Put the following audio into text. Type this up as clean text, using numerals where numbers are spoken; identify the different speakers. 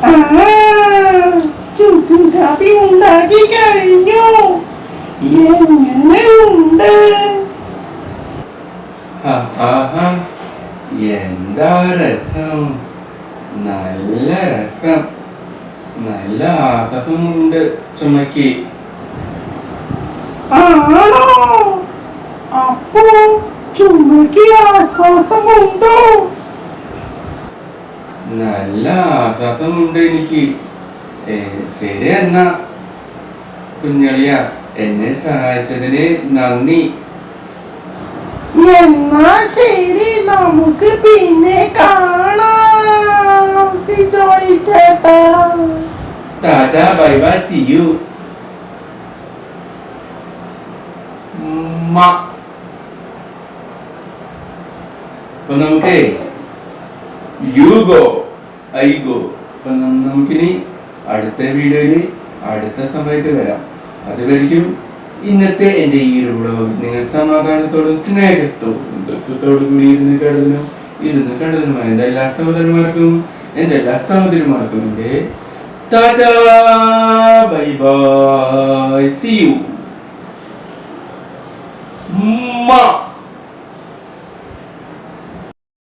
Speaker 1: ആ, ചുക്കും കാപ്പി ഉണ്ടാക്കി കഴിഞ്ഞു. എങ്ങനെയുണ്ട്?
Speaker 2: എന്താ രസം, നല്ല രസം, നല്ല ആസമുണ്ട് ചുമക്ക്.
Speaker 1: ആണോ? അപ്പോ ചുമക്ക് ആശ്വാസമുണ്ടോ?
Speaker 2: നല്ല ആസമുണ്ട് എനിക്ക്. ശരി എന്നാ കുഞ്ഞളിയ, എന്നെ സഹായിച്ചതിന് നന്ദി.
Speaker 1: എന്നാ ശരി, നമുക്ക് പിന്നെ കാണാം സിജോയ് ചേട്ടാ.
Speaker 2: Tata, bye bye, see you. അപ്പൊ നമുക്കേ യു ഗോ ഐ ഗോ. അപ്പൊ നമുക്കിനി അടുത്ത വീഡിയോയില് അടുത്ത സമയത്ത് വരാം. അതുവരെയ്ക്കും ഇന്നത്തെ എൻ്റെ ഈ ഒരു വ്ളോഗ് നിങ്ങൾ സമാധാനത്തോടും സ്നേഹത്തോടും ദുഃഖത്തോടും കൂടി ഇരുന്ന് കണ്ടതിനുമായി എൻ്റെ എല്ലാ സഹോദരന്മാർക്കും എൻ്റെ എൻ്റെ tata, bye bye, see U.